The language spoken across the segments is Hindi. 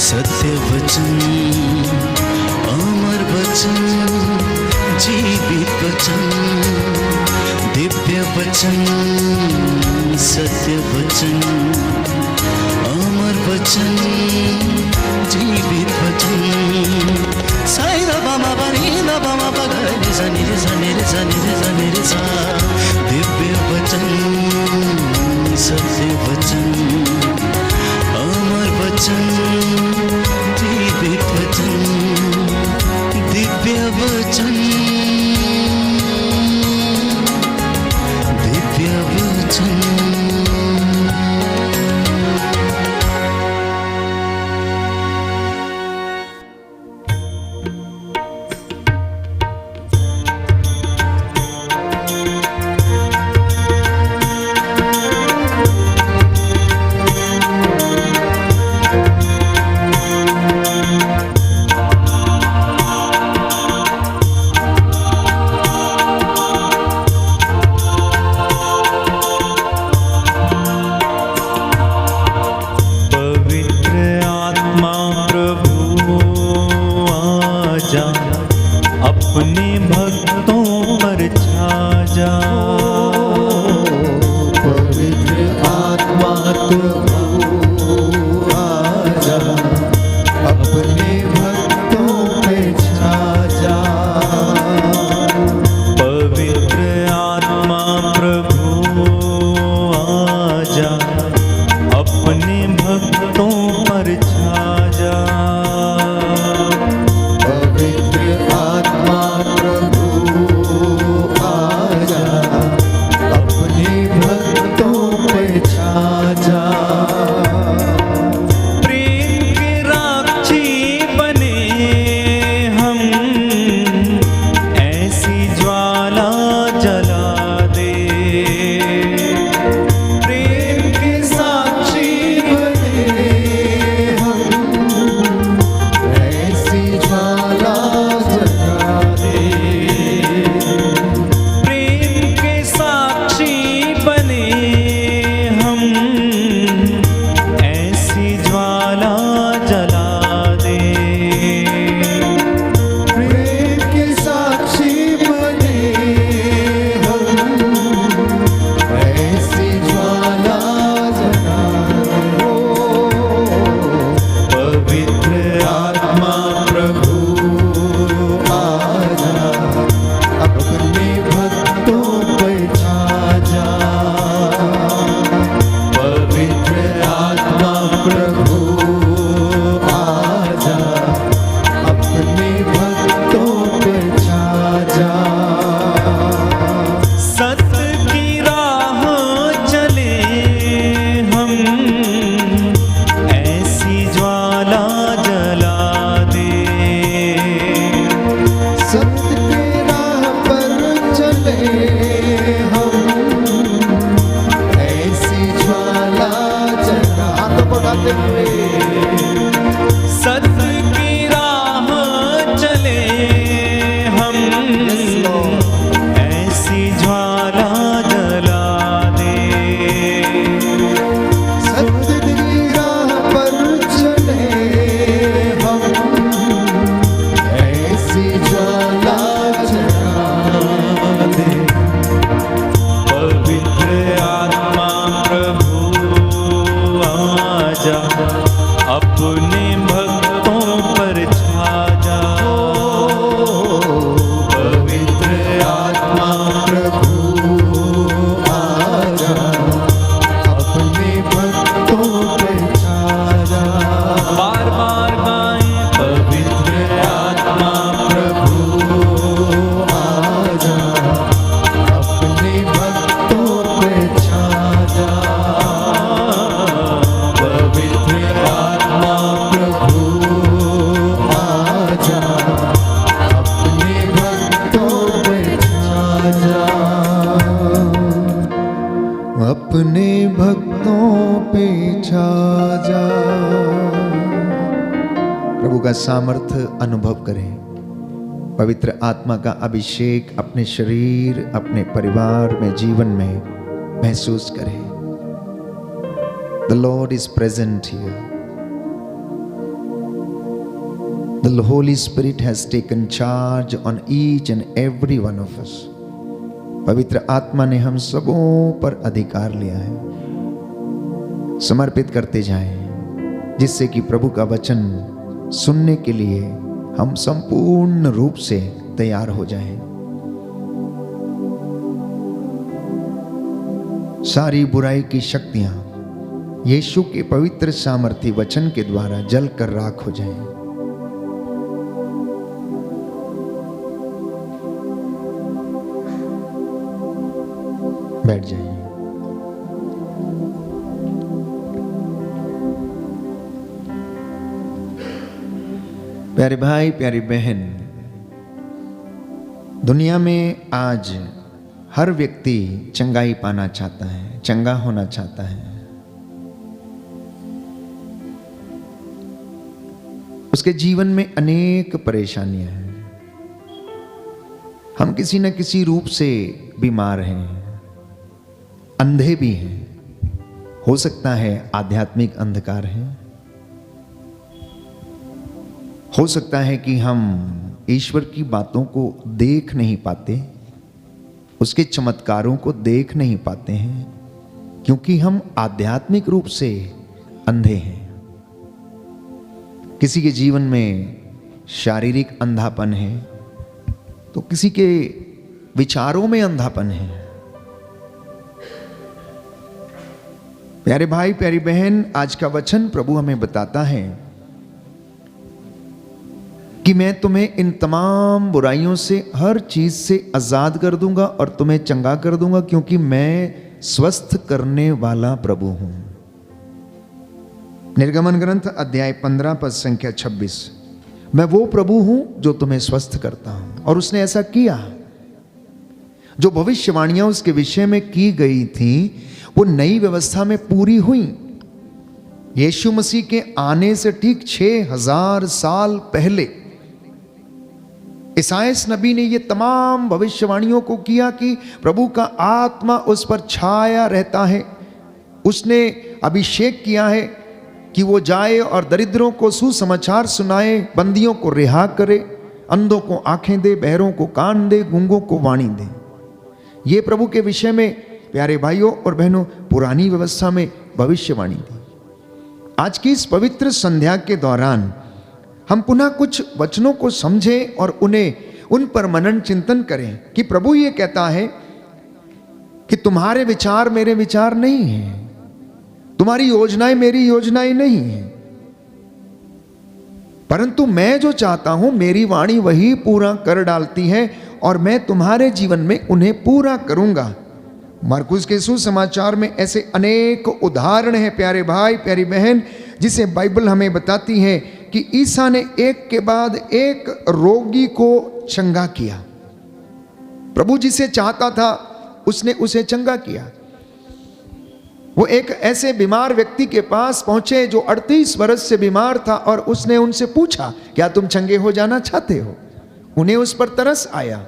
सत्य वचन, अमर वचन, जीवित वचन, दिव्य वचन, सत्य वचन, अमर वचन, जीवित वचन। साई दा बामा बनी दा बामा बगरे जनी रे जनी रे जनी रे जनी रे सा। दिव्य वचन, सत्य वचन, अमर वचन, जीवित वचन, दिव्य वचन, दिव्य वचन। अपने भक्तों पर छा जा। पवित्र आत्मा तू आजा, अपने भक्तों पे छा जा। पवित्र आत्मा प्रभु आजा, अपने भक्तों पर छा जा। अपने भक्तों पर छा जा। पवित्र आत्मा प्रभु आजा, अपने भक्तों पे छा जा। बार बार गाएं, पवित्र आत्मा प्रभु आजा, अपने भक्तों पे छा जा। पवित्र आत्मा प्रभु आजा, अपने भक्तों पे छा जा। अपने भक्तों पे छा जा। प्रभु का सामर्थ्य अनुभव करें। पवित्र आत्मा का अभिषेक अपने शरीर, अपने परिवार में, जीवन में महसूस करें। The Lord is present here. The Holy Spirit has taken charge on each and every one of us. पवित्र आत्मा ने हम सबों पर अधिकार लिया है। समर्पित करते जाएं, जिससे कि प्रभु का वचन सुनने के लिए हम संपूर्ण रूप से तैयार हो जाएं। सारी बुराई की शक्तियां यीशु के पवित्र सामर्थी वचन के द्वारा जल कर राख हो जाएं। बैठ जाइए। प्यारे भाई, प्यारी बहन, दुनिया में आज हर व्यक्ति चंगाई पाना चाहता है, चंगा होना चाहता है। उसके जीवन में अनेक परेशानियां हैं। हम किसी न किसी रूप से बीमार हैं, अंधे भी हैं। हो सकता है आध्यात्मिक अंधकार है। हो सकता है कि हम ईश्वर की बातों को देख नहीं पाते, उसके चमत्कारों को देख नहीं पाते हैं, क्योंकि हम आध्यात्मिक रूप से अंधे हैं। किसी के जीवन में शारीरिक अंधापन है, तो किसी के विचारों में अंधापन है। प्यारे भाई, प्यारी बहन, आज का वचन प्रभु हमें बताता है कि मैं तुम्हें इन तमाम बुराइयों से, हर चीज से आजाद कर दूंगा और तुम्हें चंगा कर दूंगा, क्योंकि मैं स्वस्थ करने वाला प्रभु हूं। निर्गमन ग्रंथ अध्याय 15 पद संख्या 26। मैं वो प्रभु हूं जो तुम्हें स्वस्थ करता हूं। और उसने ऐसा किया। जो भविष्यवाणियां उसके विषय में की गई थी वो नई व्यवस्था में पूरी हुई। यीशु मसीह के आने से ठीक 6000 साल पहले ईसायास नबी ने ये तमाम भविष्यवाणियों को किया कि प्रभु का आत्मा उस पर छाया रहता है। उसने अभिषेक किया है कि वो जाए और दरिद्रों को सुसमाचार सुनाए, बंदियों को रिहा करे, अंधों को आंखें दे, बहरों को कान दे, गूंगों को वाणी दे। ये प्रभु के विषय में प्यारे भाइयों और बहनों पुरानी व्यवस्था में भविष्यवाणी थी। आज की इस पवित्र संध्या के दौरान हम पुनः कुछ वचनों को समझें और उन पर मनन चिंतन करें कि प्रभु ये कहता है कि तुम्हारे विचार मेरे विचार नहीं हैं, तुम्हारी योजनाएं मेरी योजनाएं नहीं हैं, परंतु मैं जो चाहता हूं मेरी वाणी वही पूरा कर डालती है और मैं तुम्हारे जीवन में उन्हें पूरा करूंगा। मरकुस के सुसमाचार में ऐसे अनेक उदाहरण हैं प्यारे भाई, प्यारी बहन, जिसे बाइबल हमें बताती है कि ईसा ने एक के बाद एक रोगी को चंगा किया। प्रभु जिसे चाहता था उसने उसे चंगा किया। वो एक ऐसे बीमार व्यक्ति के पास पहुंचे जो 38 वर्ष से बीमार था और उसने उनसे पूछा, क्या तुम चंगे हो जाना चाहते हो? उन्हें उस पर तरस आया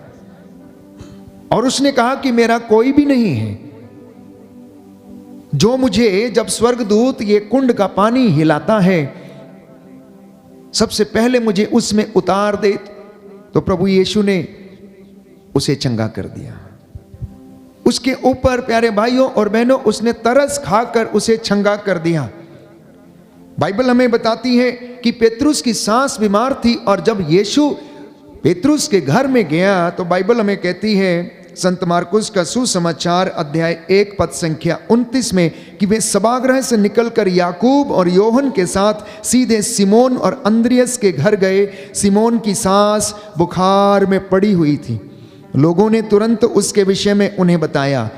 और उसने कहा कि मेरा कोई भी नहीं है जो मुझे, जब स्वर्गदूत ये कुंड का पानी हिलाता है, सबसे पहले मुझे उसमें उतार दे। तो प्रभु यीशु ने उसे चंगा कर दिया। उसके ऊपर प्यारे भाइयों और बहनों उसने तरस खाकर उसे चंगा कर दिया। बाइबल हमें बताती है कि पेतरुस की सास बीमार थी और जब यीशु पेतरुस के घर में गया तो बाइबल हमें कहती है, संत मार्कुस का सुसमाचार अध्याय 1 पद संख्या 29 में, कि वे सभागृह से निकलकर याकूब और योहन के साथ सीधे सिमोन और अंद्रियस के घर गए। सिमोन की सास बुखार में पड़ी हुई थी। लोगों ने तुरंत उसके विषय में उन्हें बताया।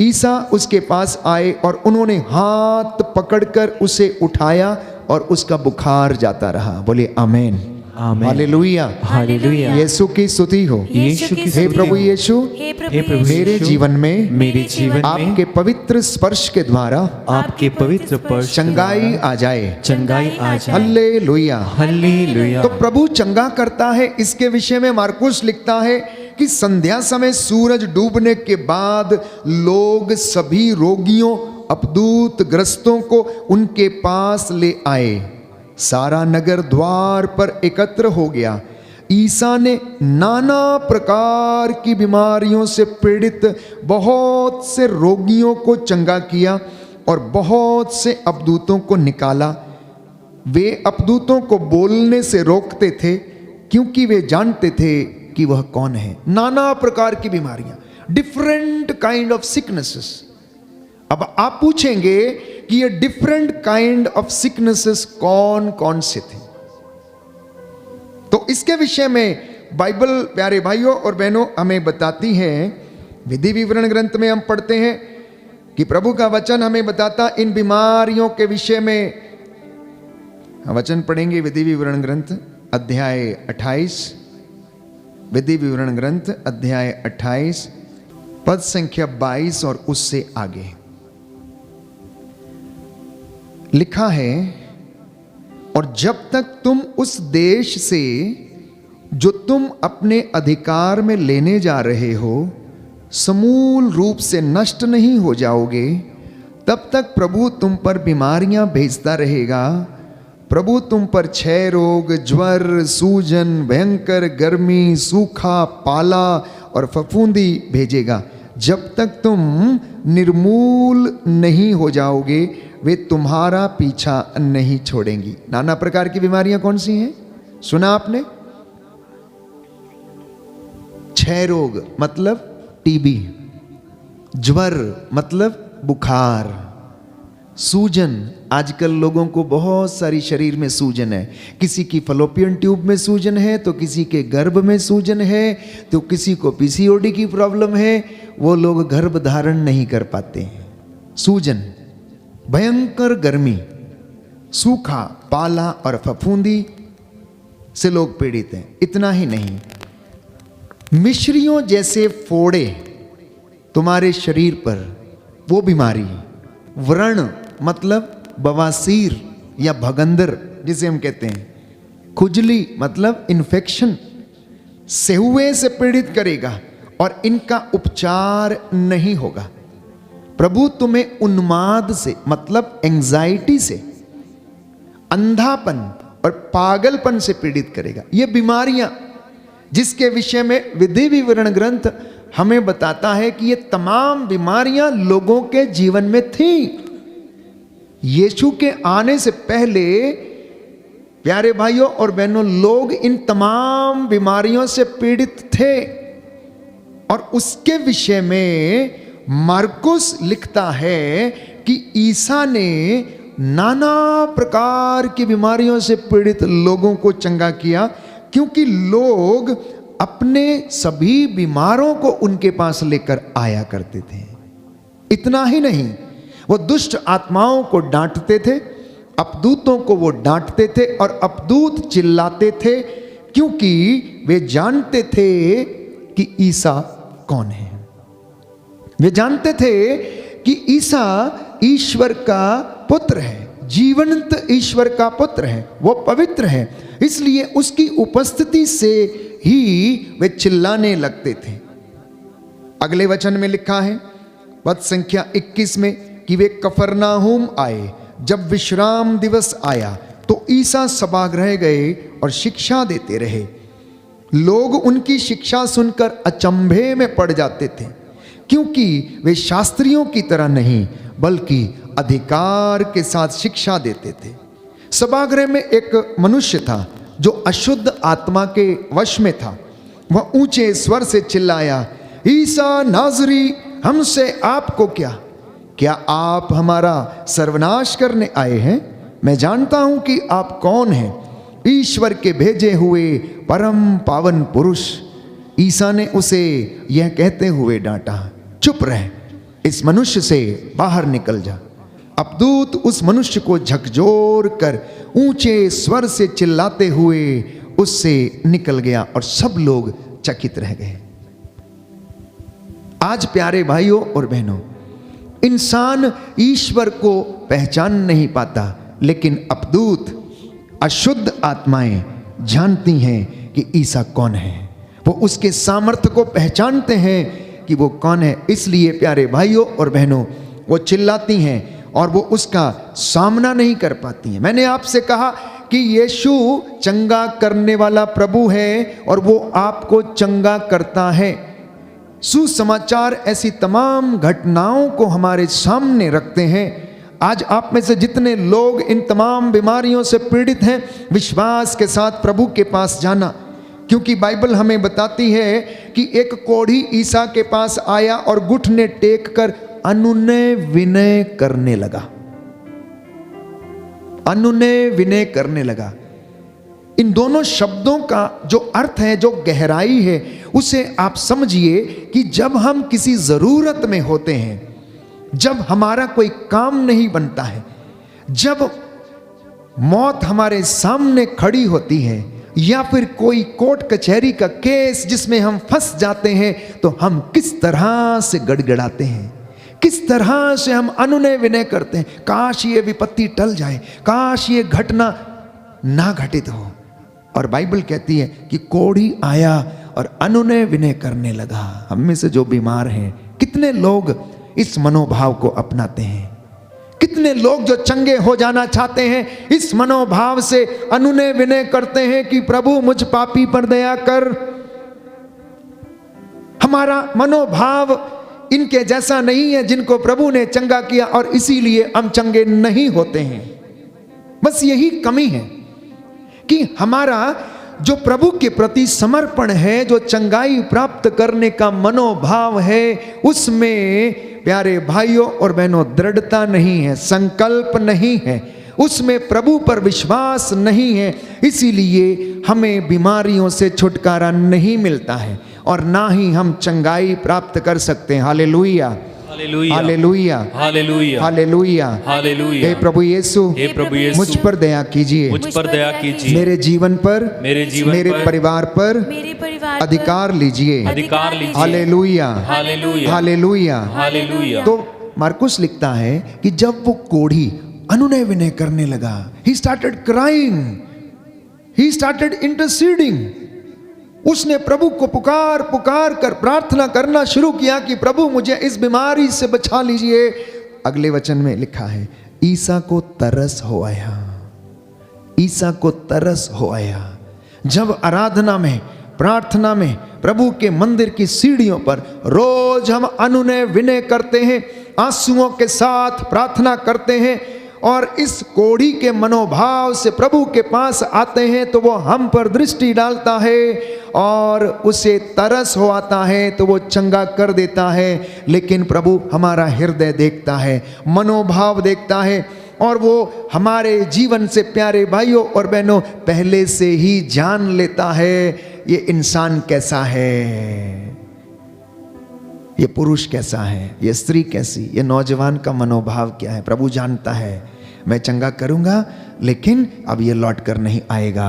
ईसा उसके पास आए और उन्होंने हाथ पकड़कर उसे उठाया और उसका बुखार जाता रहा। बोले आमीन, आमीन, हालेलुया, हालेलुया। यीशु की स्तुति हो। यीशु की हे प्रभु यीशु, हे प्रभु मेरे यीशु, जीवन में मेरे जीवन में आपके पवित्र स्पर्श के द्वारा आपके पवित्र स्पर्श चंगाई आ जाए, चंगाई आ जाए। Hallelujah, hallelujah. तो प्रभु चंगा करता है। इसके विषय में मार्कुस लिखता है कि संध्या समय सूरज डूबने के बाद लोग सभी रोगियों, अपदूत ग्रस्तों को उनके पास ले आए। सारा नगर द्वार पर एकत्र हो गया। ईसा ने नाना प्रकार की बीमारियों से पीड़ित बहुत से रोगियों को चंगा किया और बहुत से अपदूतों को निकाला। वे अपदूतों को बोलने से रोकते थे क्योंकि वे जानते थे कि वह कौन है। नाना प्रकार की बीमारियां, डिफरेंट काइंड ऑफ सिकनेसेस। अब आप पूछेंगे कि ये डिफरेंट काइंड ऑफ सिकनेसेस कौन कौन से थे, तो इसके विषय में बाइबल प्यारे भाइयों और बहनों हमें बताती है। विधि विवरण ग्रंथ में हम पढ़ते हैं कि प्रभु का वचन हमें बताता इन बीमारियों के विषय में। वचन पढ़ेंगे विधि विवरण ग्रंथ अध्याय 28, विधि विवरण ग्रंथ अध्याय 28 पद संख्या 22 और उससे आगे लिखा है, और जब तक तुम उस देश से जो तुम अपने अधिकार में लेने जा रहे हो समूल रूप से नष्ट नहीं हो जाओगे, तब तक प्रभु तुम पर बीमारियां भेजता रहेगा। प्रभु तुम पर क्षय रोग, ज्वर, सूजन, भयंकर गर्मी, सूखा, पाला और फफूंदी भेजेगा। जब तक तुम निर्मूल नहीं हो जाओगे वे तुम्हारा पीछा नहीं छोड़ेंगी। नाना प्रकार की बीमारियां कौन सी हैं? सुना आपने? क्षय रोग मतलब टीबी, ज्वर मतलब बुखार, सूजन, आजकल लोगों को बहुत सारी शरीर में सूजन है। किसी की फलोपियन ट्यूब में सूजन है, तो किसी के गर्भ में सूजन है, तो किसी को पीसीओडी की प्रॉब्लम है, वो लोग गर्भ धारण नहीं कर पाते। सूजन, भयंकर गर्मी, सूखा, पाला और फफूंदी से लोग पीड़ित हैं। इतना ही नहीं, मिश्रियों जैसे फोड़े तुम्हारे शरीर पर, वो बीमारी। व्रण मतलब बवासीर या भगंदर जिसे हम कहते हैं, खुजली मतलब इन्फेक्शन, सेहुए से पीड़ित करेगा और इनका उपचार नहीं होगा। प्रभु तुम्हें उन्माद से मतलब एंजाइटी से, अंधापन और पागलपन से पीड़ित करेगा। ये बीमारियां जिसके विषय में विधि विवरण ग्रंथ हमें बताता है कि ये तमाम बीमारियां लोगों के जीवन में थी। यीशु के आने से पहले प्यारे भाइयों और बहनों, लोग इन तमाम बीमारियों से पीड़ित थे और उसके विषय में मार्कुस लिखता है कि ईसा ने नाना प्रकार की बीमारियों से पीड़ित लोगों को चंगा किया, क्योंकि लोग अपने सभी बीमारों को उनके पास लेकर आया करते थे। इतना ही नहीं, वो दुष्ट आत्माओं को डांटते थे, अपदूतों को वो डांटते थे और अपदूत चिल्लाते थे, क्योंकि वे जानते थे कि ईसा कौन है। वे जानते थे कि ईसा ईश्वर का पुत्र है, जीवंत ईश्वर का पुत्र है, वो पवित्र है, इसलिए उसकी उपस्थिति से ही वे चिल्लाने लगते थे। अगले वचन में लिखा है पद संख्या 21 में कि वे कफरनाहूम आए। जब विश्राम दिवस आया तो ईसा सभागृह गए और शिक्षा देते रहे। लोग उनकी शिक्षा सुनकर अचंभे में पड़ जाते थे, क्योंकि वे शास्त्रियों की तरह नहीं बल्कि अधिकार के साथ शिक्षा देते थे। सभागृह में एक मनुष्य था जो अशुद्ध आत्मा के वश में था। वह ऊंचे स्वर से चिल्लाया, ईसा नाज़री, हमसे आपको क्या? क्या आप हमारा सर्वनाश करने आए हैं? मैं जानता हूं कि आप कौन हैं, ईश्वर के भेजे हुए परम पावन पुरुष। ईसा ने उसे यह कहते हुए डांटा, चुप रह, इस मनुष्य से बाहर निकल जा। अपदूत उस मनुष्य को झकझोर कर ऊंचे स्वर से चिल्लाते हुए उससे निकल गया और सब लोग चकित रह गए। आज प्यारे भाइयों और बहनों, इंसान ईश्वर को पहचान नहीं पाता, लेकिन अपदूत अशुद्ध आत्माएं जानती हैं कि ईसा कौन है। वो उसके सामर्थ्य को पहचानते हैं कि वो कौन है, इसलिए प्यारे भाइयों और बहनों वो चिल्लाती हैं और वो उसका सामना नहीं कर पाती हैं। मैंने आपसे कहा कि यीशु चंगा करने वाला प्रभु है और वो आपको चंगा करता है। सुसमाचार ऐसी तमाम घटनाओं को हमारे सामने रखते हैं। आज आप में से जितने लोग इन तमाम बीमारियों से पीड़ित हैं, विश्वास के साथ प्रभु के पास जाना, क्योंकि बाइबल हमें बताती है कि एक कोढ़ी ईसा के पास आया और घुटने टेक कर अनुनय विनय करने लगा। अनुनय विनय करने लगा। इन दोनों शब्दों का जो अर्थ है, जो गहराई है, उसे आप समझिए कि जब हम किसी जरूरत में होते हैं, जब हमारा कोई काम नहीं बनता है, जब मौत हमारे सामने खड़ी होती है, या फिर कोई कोर्ट कचहरी का केस जिसमें हम फंस जाते हैं, तो हम किस तरह से गड़गड़ाते हैं, किस तरह से हम अनुनय विनय करते हैं, काश ये विपत्ति टल जाए, काश ये घटना ना घटित हो। और बाइबल कहती है कि कोढ़ी आया और अनुनय विनय करने लगा। हम में से जो बीमार हैं, कितने लोग इस मनोभाव को अपनाते हैं, कितने लोग जो चंगे हो जाना चाहते हैं, इस मनोभाव से अनुनय विनय करते हैं कि प्रभु मुझ पापी पर दया कर। हमारा मनोभाव इनके जैसा नहीं है जिनको प्रभु ने चंगा किया और इसीलिए हम चंगे नहीं होते हैं। बस यही कमी है कि हमारा जो प्रभु के प्रति समर्पण है, जो चंगाई प्राप्त करने का मनोभाव है, उसमें प्यारे भाइयों और बहनों दृढ़ता नहीं है, संकल्प नहीं है, उसमें प्रभु पर विश्वास नहीं है। इसीलिए हमें बीमारियों से छुटकारा नहीं मिलता है और ना ही हम चंगाई प्राप्त कर सकते हैं। हालेलुया, हालेलुया, हालेलुया, हालेलुया, हालेलुया, हालेलुया। हे प्रभु यीशु, हे प्रभु यीशु, मुझ पर दया कीजिए, मुझ पर दया कीजिए, मेरे जीवन पर, मेरे पर, परिवार पर मेरे परिवार अधिकार लीजिए। अधिकार लीजिए। Hallelujah, hallelujah, hallelujah, hallelujah. तो मार्कुस लिखता है कि जब वो कोढ़ी अनुनय विनय करने लगा, he started crying, he started interceding, उसने प्रभु को पुकार पुकार कर प्रार्थना करना शुरू किया कि प्रभु मुझे इस बीमारी से बचा लीजिए। अगले वचन में लिखा है, ईसा को तरस हो आया, ईसा को तरस हो आया। जब आराधना में, प्रार्थना में, प्रभु के मंदिर की सीढ़ियों पर रोज हम अनुनय विनय करते हैं, आंसुओं के साथ प्रार्थना करते हैं और इस कोढ़ी के मनोभाव से प्रभु के पास आते हैं, तो वो हम पर दृष्टि डालता है और उसे तरस हो आता है तो वो चंगा कर देता है। लेकिन प्रभु हमारा हृदय देखता है, मनोभाव देखता है और वो हमारे जीवन से प्यारे भाइयों और बहनों पहले से ही जान लेता है ये इंसान कैसा है, ये पुरुष कैसा है, ये स्त्री कैसी, ये नौजवान का मनोभाव क्या है। प्रभु जानता है मैं चंगा करूंगा लेकिन अब ये लौट कर नहीं आएगा,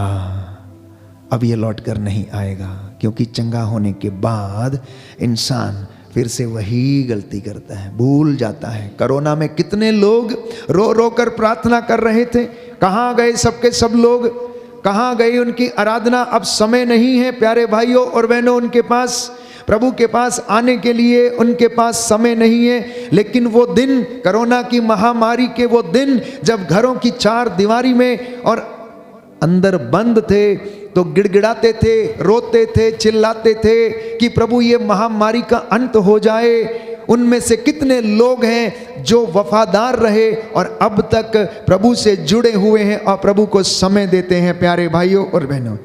अब ये लौट कर नहीं आएगा, क्योंकि चंगा होने के बाद इंसान फिर से वही गलती करता है, भूल जाता है। कोरोना में कितने लोग रो रो कर प्रार्थना कर रहे थे, कहाँ गए सबके सब लोग, कहाँ गई उनकी आराधना। अब समय नहीं है प्यारे भाइयों और बहनों, उनके पास प्रभु के पास आने के लिए उनके पास समय नहीं है। लेकिन वो दिन, कोरोना की महामारी के वो दिन जब घरों की चार दीवारी में और अंदर बंद थे तो गिड़गिड़ाते थे, रोते थे, चिल्लाते थे कि प्रभु ये महामारी का अंत हो जाए। उनमें से कितने लोग हैं जो वफादार रहे और अब तक प्रभु से जुड़े हुए हैं और प्रभु को समय देते हैं प्यारे भाइयों और बहनों।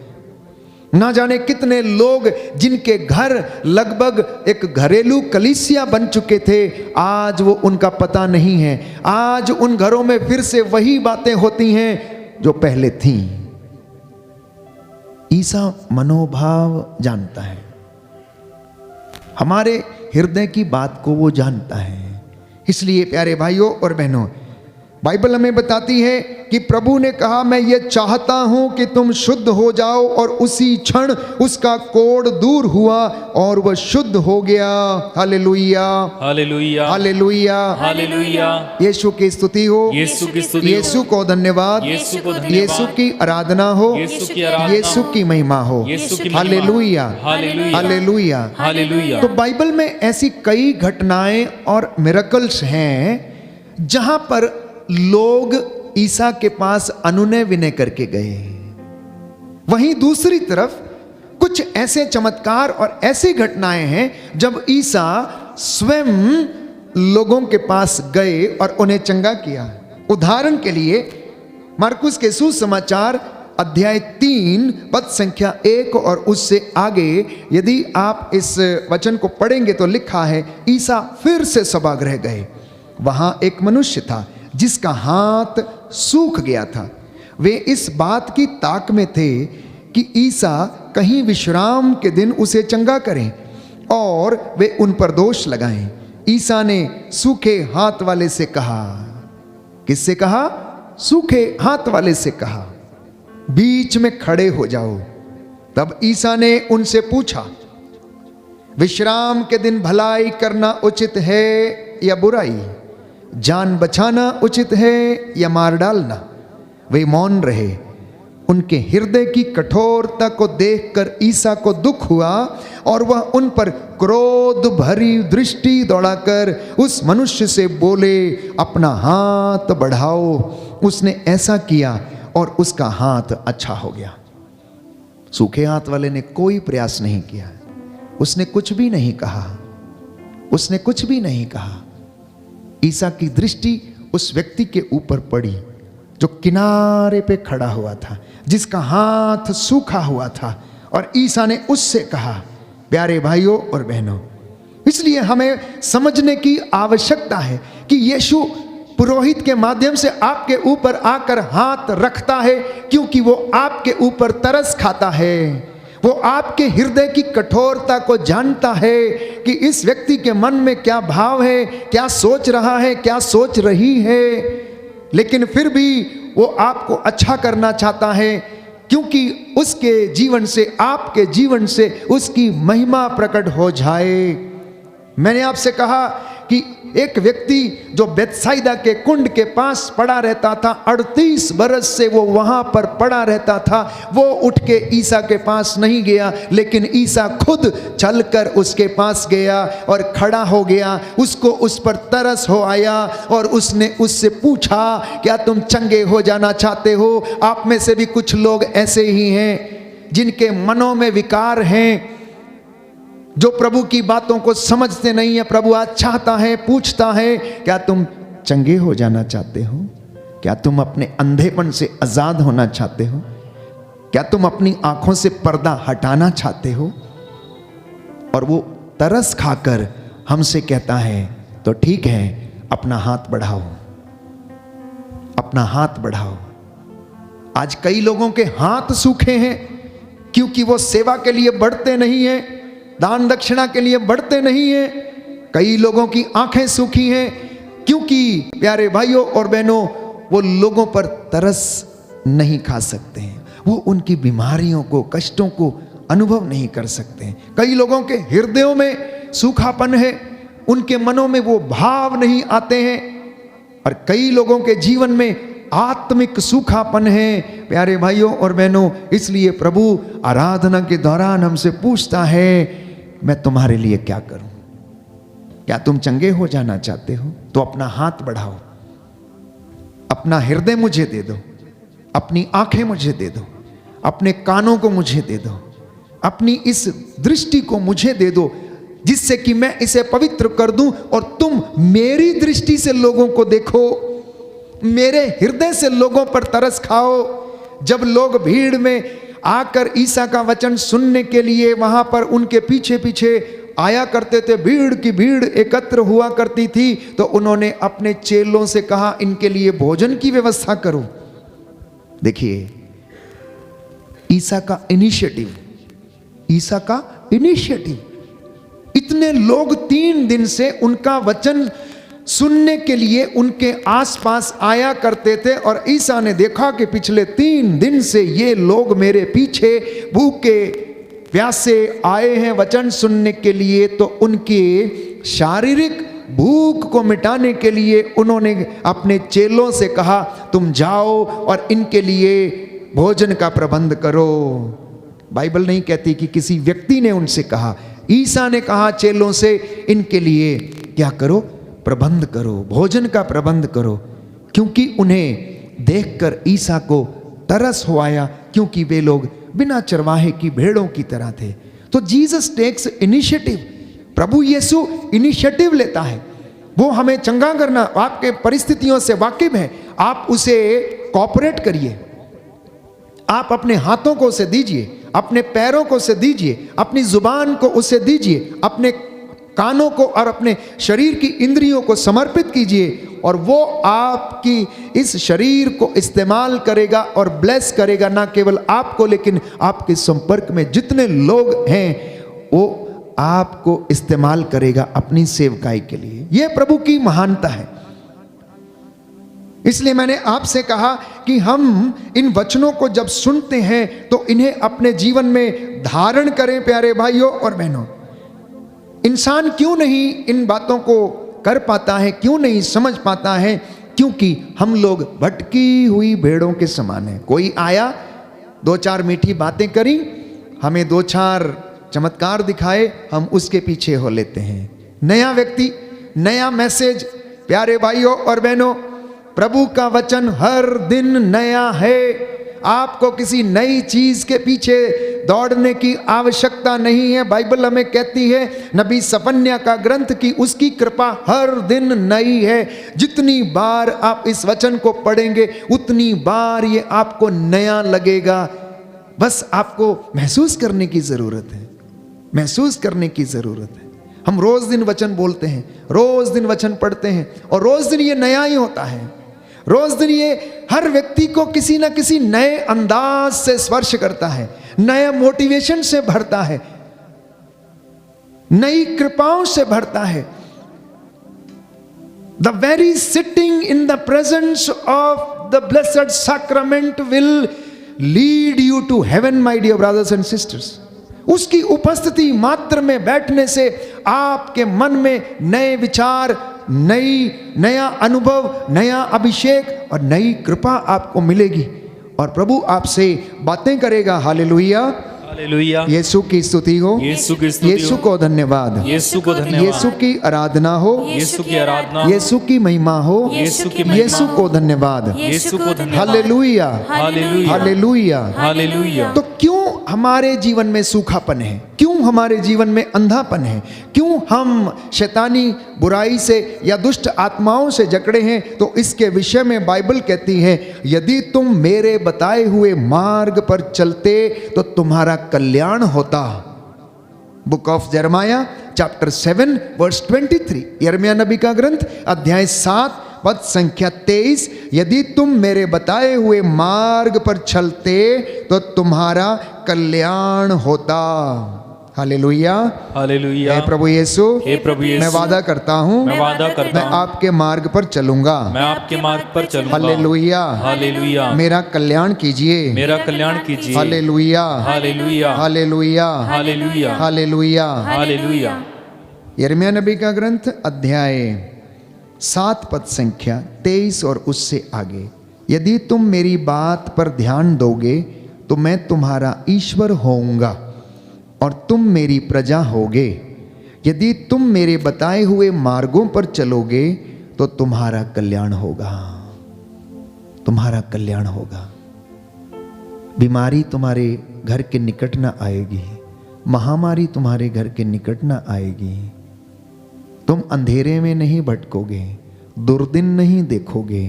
ना जाने कितने लोग जिनके घर लगभग एक घरेलू कलीसिया बन चुके थे, आज वो उनका पता नहीं है। आज उन घरों में फिर से वही बातें होती हैं जो पहले थीं। ईसा मनोभाव जानता है, हमारे हृदय की बात को वो जानता है। इसलिए प्यारे भाइयों और बहनों, बाइबल हमें बताती है कि प्रभु ने कहा मैं ये चाहता हूं कि तुम शुद्ध हो जाओ, और उसी क्षण उसका कोढ़ दूर हुआ और वह शुद्ध हो गया। हालेलुया, हालेलुया, हालेलुया, हालेलुया। यीशु की स्तुति हो, यीशु की स्तुति हो, यीशु को धन्यवाद, यीशु को धन्यवाद, यीशु की आराधना हो, यीशु की आराधना, यीशु की महिमा हो। यीशु की महिमा। Hallelujah, hallelujah, hallelujah, hallelujah. तो बाइबल में ऐसी कई घटनाएं और मिरेकल्स हैं जहां पर लोग ईसा के पास अनुनय विनय करके गए। वहीं दूसरी तरफ कुछ ऐसे चमत्कार और ऐसी घटनाएं हैं जब ईसा स्वयं लोगों के पास गए और उन्हें चंगा किया। उदाहरण के लिए मार्कुस के सुसमाचार अध्याय 3 पद संख्या 1 और उससे आगे यदि आप इस वचन को पढ़ेंगे तो लिखा है, ईसा फिर से सभागृह गए। वहां एक मनुष्य था जिसका हाथ सूख गया था। वे इस बात की ताक में थे कि ईसा कहीं विश्राम के दिन उसे चंगा करें और वे उन पर दोष लगाएं। ईसा ने सूखे हाथ वाले से कहा, किससे कहा? सूखे हाथ वाले से कहा, बीच में खड़े हो जाओ। तब ईसा ने उनसे पूछा, विश्राम के दिन भलाई करना उचित है या बुराई, जान बचाना उचित है या मार डालना? वे मौन रहे। उनके हृदय की कठोरता को देखकर ईसा को दुख हुआ और वह उन पर क्रोध भरी दृष्टि दौड़ाकर उस मनुष्य से बोले, अपना हाथ बढ़ाओ। उसने ऐसा किया और उसका हाथ अच्छा हो गया। सूखे हाथ वाले ने कोई प्रयास नहीं किया, उसने कुछ भी नहीं कहा, उसने कुछ भी नहीं कहा। ईसा की दृष्टि उस व्यक्ति के ऊपर पड़ी जो किनारे पे खड़ा हुआ था, जिसका हाथ सूखा हुआ था, और ईसा ने उससे कहा, प्यारे भाइयों और बहनों, इसलिए हमें समझने की आवश्यकता है कि यीशु पुरोहित के माध्यम से आपके ऊपर आकर हाथ रखता है क्योंकि वो आपके ऊपर तरस खाता है। वो आपके हृदय की कठोरता को जानता है कि इस व्यक्ति के मन में क्या भाव है, क्या सोच रहा है, क्या सोच रही है, लेकिन फिर भी वो आपको अच्छा करना चाहता है क्योंकि उसके जीवन से, आपके जीवन से उसकी महिमा प्रकट हो जाए। मैंने आपसे कहा कि एक व्यक्ति जो बेथसाइदा के कुंड के पास पड़ा रहता था, 38 बरस से वो वहां पर पड़ा रहता था, वो उठ के ईसा के पास नहीं गया, लेकिन ईसा खुद चलकर उसके पास गया और खड़ा हो गया। उसको उस पर तरस हो आया और उसने उससे पूछा, क्या तुम चंगे हो जाना चाहते हो? आप में से भी कुछ लोग ऐसे ही हैं जिनके मनों में विकार हैं, जो प्रभु की बातों को समझते नहीं है। प्रभु आज चाहता है, पूछता है, क्या तुम चंगे हो जाना चाहते हो? क्या तुम अपने अंधेपन से आजाद होना चाहते हो? क्या तुम अपनी आंखों से पर्दा हटाना चाहते हो? और वो तरस खाकर हमसे कहता है, तो ठीक है, अपना हाथ बढ़ाओ, अपना हाथ बढ़ाओ। आज कई लोगों के हाथ सूखे हैं क्योंकि वो सेवा के लिए बढ़ते नहीं हैं, दान दक्षिणा के लिए बढ़ते नहीं हैं। कई लोगों की आंखें सूखी हैं क्योंकि प्यारे भाइयों और बहनों, वो लोगों पर तरस नहीं खा सकते हैं, वो उनकी बीमारियों को, कष्टों को अनुभव नहीं कर सकते हैं। कई लोगों के हृदयों में सूखापन है, उनके मनों में वो भाव नहीं आते हैं, और कई लोगों के जीवन में आत्मिक सूखापन है। प्यारे भाइयों और बहनों, इसलिए प्रभु आराधना के दौरान हमसे पूछता है, मैं तुम्हारे लिए क्या करूं? क्या तुम चंगे हो जाना चाहते हो? तो अपना हाथ बढ़ाओ, अपना हृदय मुझे दे दो, अपनी आंखें मुझे दे दो, अपने कानों को मुझे दे दो, अपनी इस दृष्टि को मुझे दे दो, जिससे कि मैं इसे पवित्र कर दूं और तुम मेरी दृष्टि से लोगों को देखो, मेरे हृदय से लोगों पर तरस खाओ। जब लोग भीड़ में आकर ईसा का वचन सुनने के लिए वहां पर उनके पीछे पीछे आया करते थे, भीड़ की भीड़ एकत्र हुआ करती थी, तो उन्होंने अपने चेलों से कहा, इनके लिए भोजन की व्यवस्था करो। देखिए, ईसा का इनिशिएटिव, ईसा का इनिशिएटिव। इतने लोग 3 दिन से उनका वचन सुनने के लिए उनके आसपास आया करते थे, और ईसा ने देखा कि पिछले 3 दिन से ये लोग मेरे पीछे भूखे प्यासे आए हैं वचन सुनने के लिए। तो उनके शारीरिक भूख को मिटाने के लिए उन्होंने अपने चेलों से कहा, तुम जाओ और इनके लिए भोजन का प्रबंध करो। बाइबल नहीं कहती कि किसी व्यक्ति ने उनसे कहा, ईसा ने कहा चेलों से, इनके लिए क्या करो? प्रबंध करो, भोजन का प्रबंध करो, क्योंकि उन्हें देखकर ईसा को तरस हो आया, क्योंकि वे लोग बिना चरवाहे की भेड़ों की तरह थे। तो जीसस टेक्स इनिशिएटिव, प्रभु यीशु इनिशिएटिव लेता है। वो हमें चंगा करना, आपके परिस्थितियों से वाकिफ है, आप उसे कोऑपरेट करिए। आप अपने हाथों को उसे दीजिए, अपने पैरों को उसे दीजिए, अपनी जुबान को उसे दीजिए, अपने कानों को और अपने शरीर की इंद्रियों को समर्पित कीजिए, और वो आपकी इस शरीर को इस्तेमाल करेगा और ब्लेस करेगा, ना केवल आपको लेकिन आपके संपर्क में जितने लोग हैं वो आपको इस्तेमाल करेगा अपनी सेवकाई के लिए। यह प्रभु की महानता है। इसलिए मैंने आपसे कहा कि हम इन वचनों को जब सुनते हैं तो इन्हें अपने जीवन में धारण करें। प्यारे भाइयों और बहनों, इंसान क्यों नहीं इन बातों को कर पाता है, क्यों नहीं समझ पाता है? क्योंकि हम लोग भटकी हुई भेड़ों के समान हैं। कोई आया, दो चार मीठी बातें करी, हमें दो चार चमत्कार दिखाए, हम उसके पीछे हो लेते हैं। नया व्यक्ति, नया मैसेज। प्यारे भाइयों और बहनों, प्रभु का वचन हर दिन नया है। आपको किसी नई चीज के पीछे दौड़ने की आवश्यकता नहीं है। बाइबल हमें कहती है, नबी सफन्या का ग्रंथ, की उसकी कृपा हर दिन नई है। जितनी बार आप इस वचन को पढ़ेंगे उतनी बार ये आपको नया लगेगा। बस आपको महसूस करने की जरूरत है, महसूस करने की जरूरत है। हम रोज दिन वचन बोलते हैं, रोज दिन वचन पढ़ते हैं, और रोज दिन ये नया ही होता है। रोज दिन ये हर व्यक्ति को किसी ना किसी नए अंदाज से स्पर्श करता है, नए मोटिवेशन से भरता है, नई कृपाओं से भरता है। The very sitting in the presence of the blessed sacrament will lead you to heaven, my dear brothers and sisters. उसकी उपस्थिति मात्र में बैठने से आपके मन में नए विचार, नया अनुभव, नया अभिषेक और नई कृपा आपको मिलेगी, और प्रभु आपसे बातें करेगा। Hallelujah, hallelujah. यीशु की स्तुति हो, यीशु की स्तुति यीशु हो, को धन्यवाद, यीशु को धन्यवाद, यीशु की आराधना हो, यीशु की आराधना, यीशु की महिमा हो, यीशु की महिमा, यीशु को धन्यवाद, यीशु को धन्यवाद। Hallelujah, hallelujah, hallelujah, hallelujah. तो क्यों हमारे जीवन में सूखापन है? क्यों हमारे जीवन में अंधापन है? क्यों हम शैतानी बुराई से या दुष्ट आत्माओं से जकड़े हैं? तो इसके विषय में बाइबल कहती है, यदि तुम मेरे बताए हुए मार्ग पर चलते तो तुम्हारा कल्याण होता। बुक ऑफ यिर्मयाह चैप्टर 7 वर्स 23, यिर्मयाह नबी का ग्रंथ अध्याय 7 पद संख्या 23, यदि तुम मेरे बताए हुए मार्ग पर चलते तो तुम्हारा कल्याण होता। हालेलुया, हालेलुया। हे प्रभु यीशु, हे प्रभु यीशु, मैं वादा करता हूँ, मैं वादा करता मैं हूँ, आपके मार्ग पर चलूंगा। मैं आपके मार्ग पर चलूंगा। Hallelujah, hallelujah. मेरा कल्याण कीजिए, मेरा कल्याण कीजिए। Hallelujah, hallelujah, hallelujah, hallelujah, hallelujah. Hallelujah. यिर्मयाह नबी का ग्रंथ अध्याय 7 पद संख्या 23 और उससे आगे, यदि तुम मेरी बात पर ध्यान दोगे तो मैं तुम्हारा ईश्वर होऊंगा और तुम मेरी प्रजा होगे। यदि तुम मेरे बताए हुए मार्गों पर चलोगे तो तुम्हारा कल्याण होगा, तुम्हारा कल्याण होगा। बीमारी तुम्हारे घर के निकट ना आएगी, महामारी तुम्हारे घर के निकट ना आएगी। तुम अंधेरे में नहीं भटकोगे, दुर्दिन नहीं देखोगे,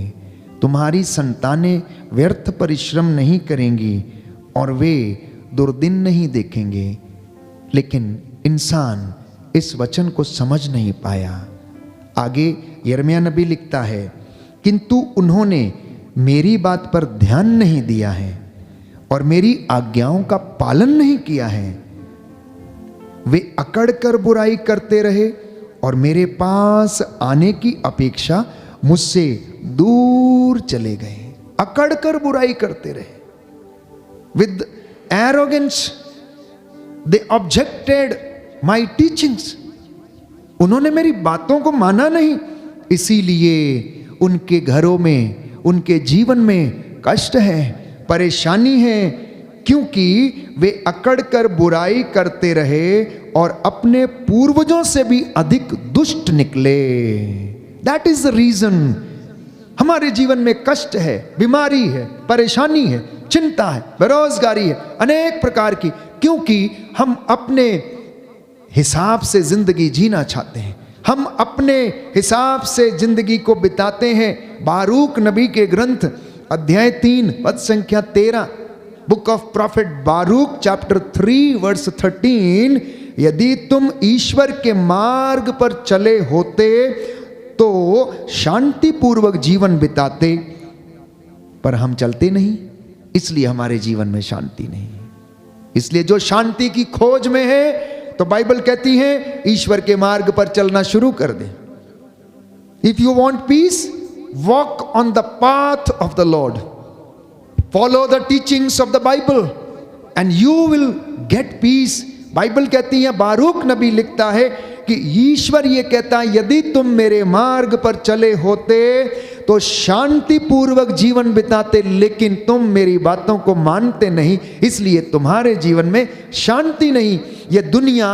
तुम्हारी संतानें व्यर्थ परिश्रम नहीं करेंगी और वे दुर्दिन नहीं देखेंगे। लेकिन इंसान इस वचन को समझ नहीं पाया। आगे यिर्मयाह नबी लिखता है, किंतु उन्होंने मेरी बात पर ध्यान नहीं दिया है और मेरी आज्ञाओं का पालन नहीं किया है। वे अकड़ कर बुराई करते रहे और मेरे पास आने की अपेक्षा मुझसे दूर चले गए। अकड़ कर बुराई करते रहे, with arrogance they objected my teachings. उन्होंने मेरी बातों को माना नहीं, इसीलिए उनके घरों में, उनके जीवन में कष्ट है, परेशानी है, क्योंकि वे अकड़ कर बुराई करते रहे और अपने पूर्वजों से भी अधिक दुष्ट निकले। दैट इज द रीजन हमारे जीवन में कष्ट है, बीमारी है, परेशानी है, चिंता है, बेरोजगारी है, अनेक प्रकार की, क्योंकि हम अपने हिसाब से जिंदगी जीना चाहते हैं, हम अपने हिसाब से जिंदगी को बिताते हैं। बारूक नबी के ग्रंथ अध्याय 3 पद संख्या 13, book of prophet Baruch chapter 3 verse 13, यदि तुम ईश्वर के मार्ग पर चले होते तो शांति पूर्वक जीवन बिताते, पर हम चलते नहीं, इसलिए हमारे जीवन में शांति नहीं। इसलिए जो शांति की खोज में है, तो बाइबल कहती है ईश्वर के मार्ग पर चलना शुरू कर दे। If you want peace, walk on the path of the Lord, follow the teachings of the Bible and you will get peace. Bible कहती है, बारूक नबी लिखता है कि ईश्वर ये कहता है, यदि तुम मेरे मार्ग पर चले होते तो शांति पूर्वक जीवन बिताते, लेकिन तुम मेरी बातों को मानते नहीं, इसलिए तुम्हारे जीवन में शांति नहीं। ये दुनिया,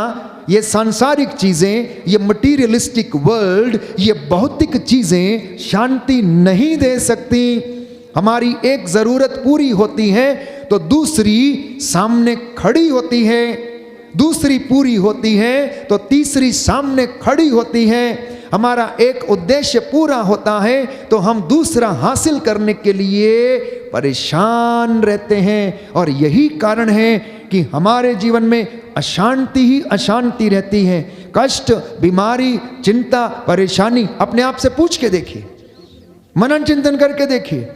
ये सांसारिक चीजें, ये मटीरियलिस्टिक वर्ल्ड, ये भौतिक चीजें शांति नहीं दे सकती। हमारी एक जरूरत पूरी होती है तो दूसरी सामने खड़ी होती है, दूसरी पूरी होती है तो तीसरी सामने खड़ी होती है। हमारा एक उद्देश्य पूरा होता है तो हम दूसरा हासिल करने के लिए परेशान रहते हैं, और यही कारण है कि हमारे जीवन में अशांति ही अशांति रहती है। कष्ट, बीमारी, चिंता, परेशानी, अपने आप से पूछ के देखिए, मनन चिंतन करके देखिए,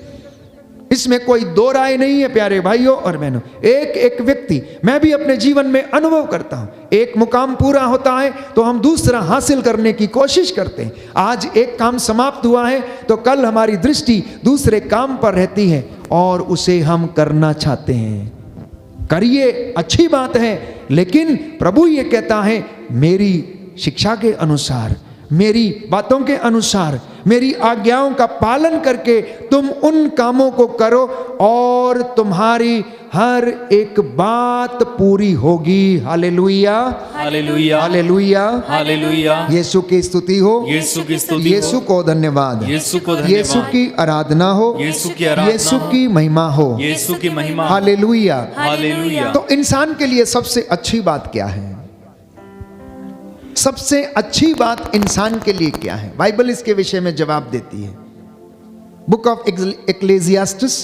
इसमें कोई दो राय नहीं है प्यारे भाइयों और बहनों। एक एक व्यक्ति, मैं भी अपने जीवन में अनुभव करता हूं, एक मुकाम पूरा होता है तो हम दूसरा हासिल करने की कोशिश करते हैं। आज एक काम समाप्त हुआ है तो कल हमारी दृष्टि दूसरे काम पर रहती है और उसे हम करना चाहते हैं। करिए, अच्छी बात है, लेकिन प्रभु ये कहता है, मेरी शिक्षा के अनुसार, मेरी बातों के अनुसार, मेरी आज्ञाओं का पालन करके तुम उन कामों को करो और तुम्हारी हर एक बात पूरी होगी। Hallelujah, hallelujah, hallelujah, hallelujah. यीशु की स्तुति हो, यीशु की स्तुति हो, यीशु को धन्यवाद, यीशु को धन्यवाद, यीशु की आराधना हो, यीशु की आराधना, यीशु की महिमा हो, यीशु की महिमा। Hallelujah, hallelujah. तो इंसान के लिए सबसे अच्छी बात क्या है? सबसे अच्छी बात इंसान के लिए क्या है? बाइबल इसके विषय में जवाब देती है। बुक ऑफ एक्लेसियास्टिस,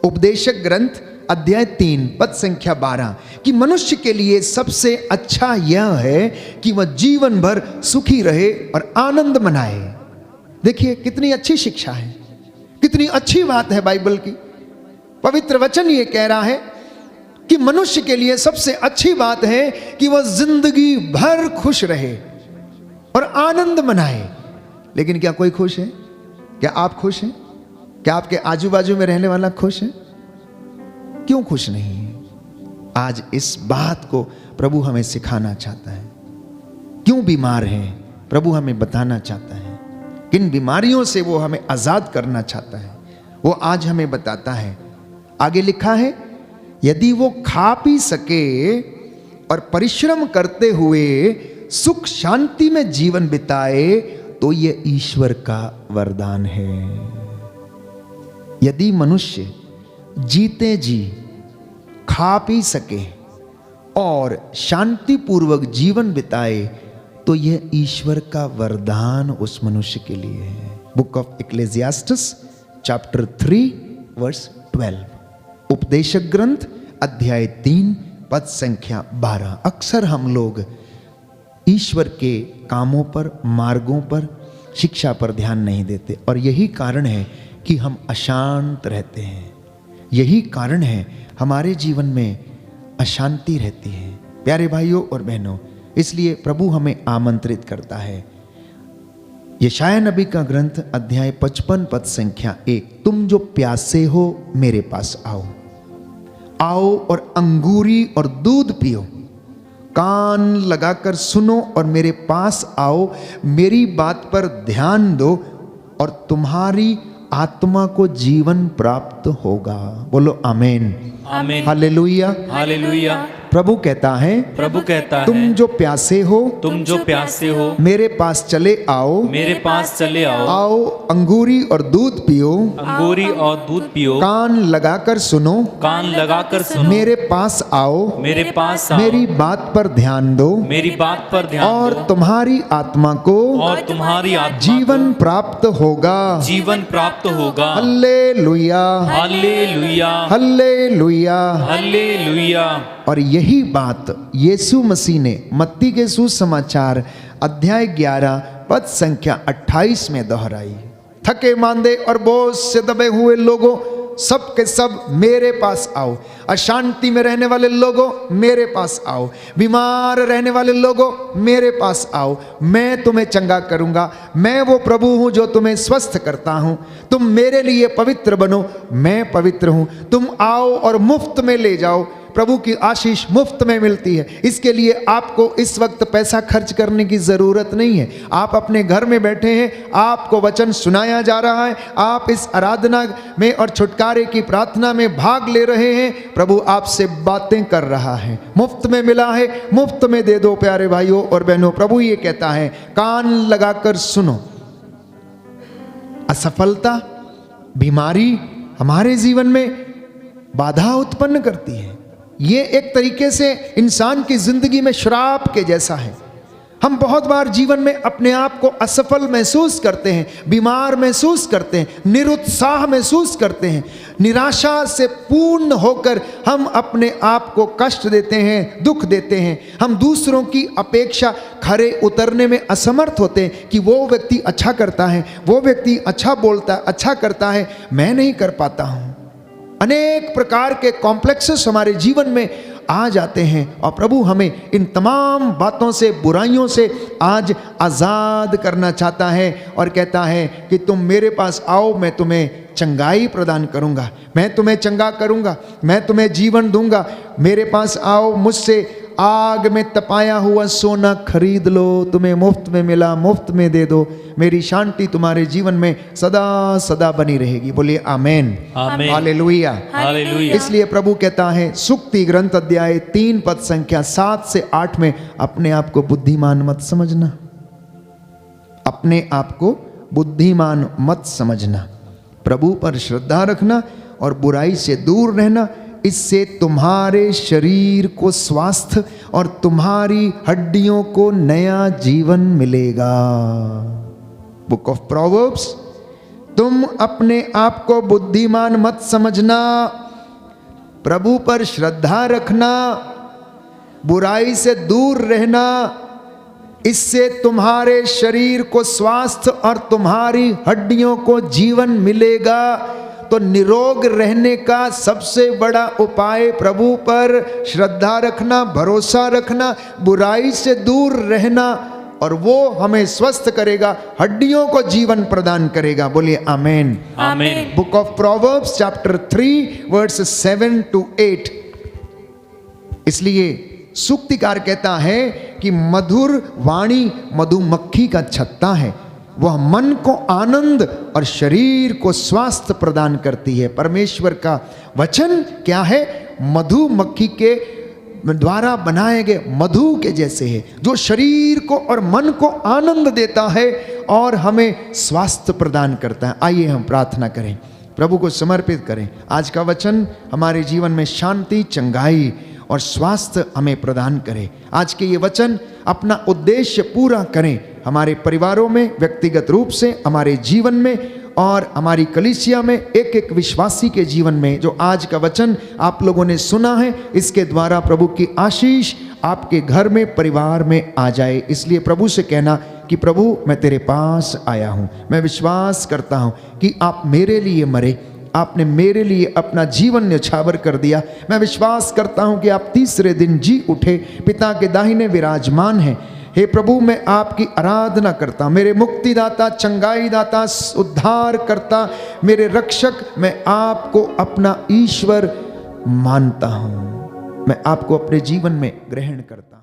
उपदेशक ग्रंथ अध्याय 3 पद संख्या 12, कि मनुष्य के लिए सबसे अच्छा यह है कि वह जीवन भर सुखी रहे और आनंद मनाए। देखिए कितनी अच्छी शिक्षा है, कितनी अच्छी बात है बाइबल की। पवित्र वचन ये कह रहा है कि मनुष्य के लिए सबसे अच्छी बात है कि वह जिंदगी भर खुश रहे और आनंद मनाए। लेकिन क्या कोई खुश है? क्या आप खुश हैं? क्या आपके आजू बाजू में रहने वाला खुश है? क्यों खुश नहीं है? आज इस बात को प्रभु हमें सिखाना चाहता है। क्यों बीमार हैं, प्रभु हमें बताना चाहता है। किन बीमारियों से वो हमें आजाद करना चाहता है, वो आज हमें बताता है। आगे लिखा है, यदि वो खा पी सके और परिश्रम करते हुए सुख शांति में जीवन बिताए तो ये ईश्वर का वरदान है। यदि मनुष्य जीते जी खा पी सके और शांति पूर्वक जीवन बिताए तो यह ईश्वर का वरदान उस मनुष्य के लिए है। बुक ऑफ एक्लेसियास्टिस चैप्टर 3 वर्स 12, उपदेशक ग्रंथ अध्याय 3 पद संख्या 12। अक्सर हम लोग ईश्वर के कामों पर, मार्गों पर, शिक्षा पर ध्यान नहीं देते, और यही कारण है कि हम अशांत रहते हैं। यही कारण है हमारे जीवन में अशांति रहती है। प्यारे भाइयों और बहनों, इसलिए प्रभु हमें आमंत्रित करता है। यशाया नबी का ग्रंथ अध्याय 55 पद संख्या 1, तुम जो प्यासे हो मेरे पास आओ, आओ और अंगूरी और दूध पियो, कान लगाकर सुनो और मेरे पास आओ, मेरी बात पर ध्यान दो और तुम्हारी आत्मा को जीवन प्राप्त होगा। बोलो आमीन, आमीन, हालेलुया, हालेलुया। प्रभु कहता है तुम जो प्यासे हो, तुम जो प्यासे हो, मेरे पास चले आओ, मेरे पास चले आओ, आओ अंगूरी और दूध पियो, अंगूरी और दूध पियो, कान लगाकर सुनो, कान लगाकर सुनो, मेरे पास आओ, मेरे पास आओ, मेरी बात पर ध्यान दो, मेरी बात पर ध्यान और दो, तुम्हारी आत्मा को और तुम्हारी आत्मा जीवन प्राप्त होगा। जीवन प्राप्त होगा। Hallelujah, hallelujah, hallelujah. हालेलुया। और यही बात यीशु मसीह ने मत्ती के सुसमाचार अध्याय 11 पद संख्या 28 में दोहराई। थके मांदे और बोझ से दबे हुए लोगों, सब के सब मेरे पास आओ। अशांति में रहने वाले लोगों, मेरे पास आओ। बीमार रहने वाले लोगों, मेरे पास आओ, मैं तुम्हें चंगा करूंगा। मैं वो प्रभु हूं जो तुम्हें स्वस्थ करता हूं। तुम मेरे लिए पवित्र बनो, मैं पवित्र हूं। तुम आओ और मुफ्त में ले जाओ। प्रभु की आशीष मुफ्त में मिलती है। इसके लिए आपको इस वक्त पैसा खर्च करने की ज़रूरत नहीं है। आप अपने घर में बैठे हैं, आपको वचन सुनाया जा रहा है, आप इस आराधना में और छुटकारे की प्रार्थना में भाग ले रहे हैं। प्रभु आपसे बातें कर रहा है, मुफ्त में मिला है, मुफ्त में दे दो प्यारे भाइयों और बहनों। प्रभु ये कहता है कान लगाकर सुनो। असफलता, बीमारी हमारे जीवन में बाधा उत्पन्न करती है। ये एक तरीके से इंसान की जिंदगी में श्राप के जैसा है। हम बहुत बार जीवन में अपने आप को असफल महसूस करते हैं, बीमार महसूस करते हैं, निरुत्साह महसूस करते हैं। निराशा से पूर्ण होकर हम अपने आप को कष्ट देते हैं, दुख देते हैं। हम दूसरों की अपेक्षा खरे उतरने में असमर्थ होते हैं कि वो व्यक्ति अच्छा करता है, वो व्यक्ति अच्छा बोलता है, अच्छा करता है, मैं नहीं कर पाता हूँ। अनेक प्रकार के कॉम्प्लेक्सेस हमारे जीवन में आ जाते हैं और प्रभु हमें इन तमाम बातों से, बुराइयों से आज आज़ाद करना चाहता है और कहता है कि तुम मेरे पास आओ, मैं तुम्हें चंगाई प्रदान करूंगा, मैं तुम्हें चंगा करूंगा, मैं तुम्हें जीवन दूंगा। मेरे पास आओ, मुझसे आग में तपाया हुआ सोना खरीद लो, तुम्हें मुफ्त में मिला, मुफ्त में दे दो। मेरी शांति तुम्हारे जीवन में सदा सदा बनी रहेगी। बोलिए आमेन, आमेन, हालेलुया, हालेलुया। इसलिए प्रभु कहता है सुक्ति ग्रंथ अध्याय 3 पद संख्या 7 से 8 में, अपने आप को बुद्धिमान मत समझना, अपने आप को बुद्धिमान मत समझना। प्रभु पर श्रद्धा रखना और बुराई से दूर रहना, इससे तुम्हारे शरीर को स्वास्थ्य और तुम्हारी हड्डियों को नया जीवन मिलेगा। बुक ऑफ प्रोवर्ब्स, तुम अपने आप को बुद्धिमान मत समझना, प्रभु पर श्रद्धा रखना, बुराई से दूर रहना, इससे तुम्हारे शरीर को स्वास्थ्य और तुम्हारी हड्डियों को जीवन मिलेगा। तो निरोग रहने का सबसे बड़ा उपाय प्रभु पर श्रद्धा रखना, भरोसा रखना, बुराई से दूर रहना, और वो हमें स्वस्थ करेगा, हड्डियों को जीवन प्रदान करेगा। बोलिए amen, amen. Book of Proverbs chapter 3 verse 7 to 8। इसलिए सूक्तिकार कहता है कि मधुर वाणी मधुमक्खी का छत्ता है, वह मन को आनंद और शरीर को स्वास्थ्य प्रदान करती है। परमेश्वर का वचन क्या है? मधुमक्खी के द्वारा बनाए गए मधु के जैसे है, जो शरीर को और मन को आनंद देता है और हमें स्वास्थ्य प्रदान करता है। आइए हम प्रार्थना करें, प्रभु को समर्पित करें। आज का वचन हमारे जीवन में शांति, चंगाई और स्वास्थ्य हमें प्रदान करे। आज के ये वचन अपना उद्देश्य पूरा करें हमारे परिवारों में, व्यक्तिगत रूप से हमारे जीवन में और हमारी कलीसिया में, एक एक विश्वासी के जीवन में। जो आज का वचन आप लोगों ने सुना है, इसके द्वारा प्रभु की आशीष आपके घर में, परिवार में आ जाए। इसलिए प्रभु से कहना कि प्रभु मैं तेरे पास आया हूँ, मैं विश्वास करता हूँ कि आप मेरे लिए मरे, आपने मेरे लिए अपना जीवन न्यौछावर कर दिया। मैं विश्वास करता हूं कि आप तीसरे दिन जी उठे, पिता के दाहिने विराजमान हैं। हे प्रभु, मैं आपकी आराधना करता हूं, मेरे मुक्तिदाता, चंगाई दाता, उद्धार करता, मेरे रक्षक, मैं आपको अपना ईश्वर मानता हूं, मैं आपको अपने जीवन में ग्रहण करता हूं।